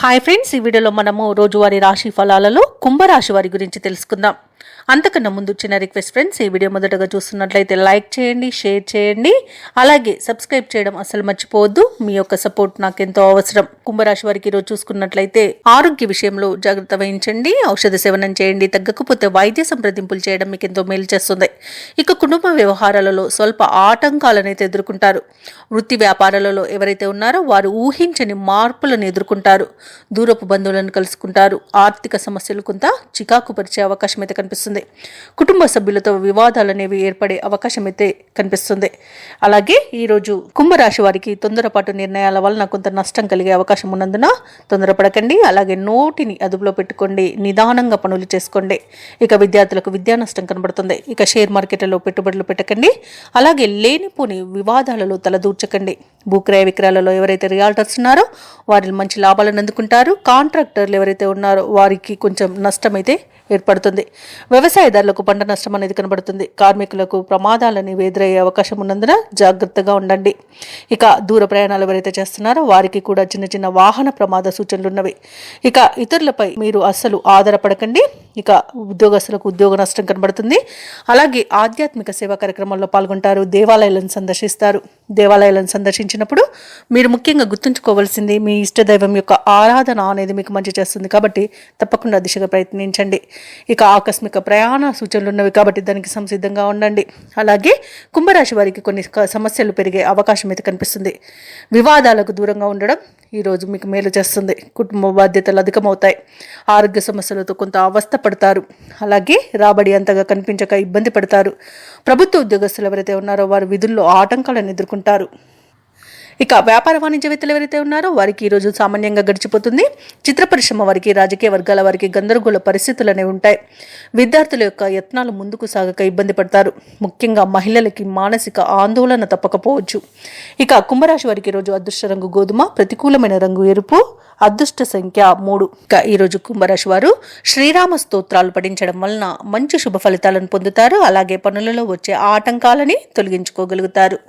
Hi friends, ఈ వీడియోలో మనము రోజువారీ రాశి ఫలాలలో కుంభరాశి వారి గురించి తెలుసుకుందాం. అంతకన్నా ముందు చిన్న రిక్వెస్ట్ ఫ్రెండ్స్, ఈ వీడియో మొదటగా చూస్తున్నట్లయితే లైక్ చేయండి, షేర్ చేయండి, అలాగే సబ్స్క్రైబ్ చేయడం అసలు మర్చిపోవద్దు. మీ యొక్క సపోర్ట్ నాకెంతో అవసరం. కుంభరాశి వారికి ఈరోజు చూసుకున్నట్లయితే ఆరోగ్య విషయంలో జాగ్రత్త వహించండి, ఔషధ సేవనం చేయండి, తగ్గకపోతే వైద్య సంప్రదింపులు చేయడం మీకు ఎంతో మేలు చేస్తుంది. ఇక కుటుంబ వ్యవహారాలలో స్వల్ప ఆటంకాలను అయితే ఎదుర్కొంటారు. వృత్తి వ్యాపారాలలో ఎవరైతే ఉన్నారో వారు ఊహించని మార్పులను ఎదుర్కొంటారు. దూరపు బంధువులను కలుసుకుంటారు. ఆర్థిక సమస్యలు కొంత చికాకు పరిచే అవకాశం అయితే కనిపిస్తుంది. కుటుంబ సభ్యులతో వివాదాలు అనేవి ఏర్పడే అవకాశం అయితే కనిపిస్తుంది. అలాగే ఈరోజు కుంభరాశి వారికి తొందరపాటు నిర్ణయాల వలన కొంత నష్టం కలిగే అవకాశం ఉన్నందున తొందరపడకండి. అలాగే నోటిని అదుపులో పెట్టుకోండి, నిదానంగా పనులు చేసుకోండి. ఇక విద్యార్థులకు విద్యా నష్టం కనబడుతుంది. ఇక షేర్ మార్కెట్లలో పెట్టుబడులు పెట్టకండి. అలాగే లేనిపోని వివాదాలలో తలదూర్చకండి. భూక్రయ విక్రయాలలో ఎవరైతే రియాల్టర్స్ ఉన్నారో వారి మంచి లాభాలను అందుకుంటారు. కాంట్రాక్టర్లు ఎవరైతే ఉన్నారో వారికి కొంచెం నష్టం అయితే ఏర్పడుతుంది. వ్యవసాయదారులకు పంట నష్టం అనేది కనబడుతుంది. కార్మికులకు ప్రమాదాలని ఎదురయ్యే అవకాశం ఉన్నందున జాగ్రత్తగా ఉండండి. ఇక దూర ప్రయాణాలు ఎవరైతే చేస్తున్నారో వారికి కూడా చిన్న చిన్న వాహన ప్రమాద సూచనలు ఉన్నవి. ఇక ఇతరులపై మీరు అస్సలు ఆధారపడకండి. ఇక ఉద్యోగస్తులకు ఉద్యోగ నష్టం కనబడుతుంది. అలాగే ఆధ్యాత్మిక సేవా కార్యక్రమాల్లో పాల్గొంటారు. దేవాలయాలను సందర్శిస్తారు. దేవాలయాలను సందర్శించినప్పుడు మీరు ముఖ్యంగా గుర్తుంచుకోవాల్సింది మీ ఇష్టదైవం యొక్క ఆరాధన అనేది మీకు మంచి చేస్తుంది. కాబట్టి తప్పకుండా దిశగా ప్రయత్నించండి. ఇక ఆకస్మిక ప్రయాణ సూచనలు ఉన్నవి కాబట్టి దానికి సంసిద్ధంగా ఉండండి. అలాగే కుంభరాశి వారికి కొన్ని సమస్యలు పెరిగే అవకాశం అయితే కనిపిస్తుంది. వివాదాలకు దూరంగా ఉండడం ఈరోజు మీకు మేలు చేస్తుంది. కుటుంబ బాధ్యతలు అధికమవుతాయి. ఆరోగ్య సమస్యలతో కొంత అవస్థ పడతారు. అలాగే రాబడి అంతగా కనిపించక ఇబ్బంది పడతారు. ప్రభుత్వ ఉద్యోగస్తులు ఎవరైతే ఉన్నారో వారు విధుల్లో ఆటంకాలను ఎదుర్కొంటారు. ఇక వ్యాపార వాణిజ్యవేత్తలు ఎవరైతే ఉన్నారో వారికి ఈరోజు సామాన్యంగా గడిచిపోతుంది. చిత్ర పరిశ్రమ వారికి, రాజకీయ వర్గాల వారికి గందరగోళ పరిస్థితులు అనేవి ఉంటాయి. విద్యార్థుల యొక్క యత్నాలు ముందుకు సాగక ఇబ్బంది పడతారు. ముఖ్యంగా మహిళలకి మానసిక ఆందోళన తప్పకపోవచ్చు. ఇక కుంభరాశి వారికి ఈరోజు అదృష్ట రంగు గోధుమ, ప్రతికూలమైన రంగు ఎరుపు, అదృష్ట సంఖ్య 3. ఇక ఈరోజు కుంభరాశి వారు శ్రీరామ స్తోత్రాలు పఠించడం వలన మంచి శుభ ఫలితాలను పొందుతారు. అలాగే పనులలో వచ్చే ఆటంకాలని తొలగించుకోగలుగుతారు.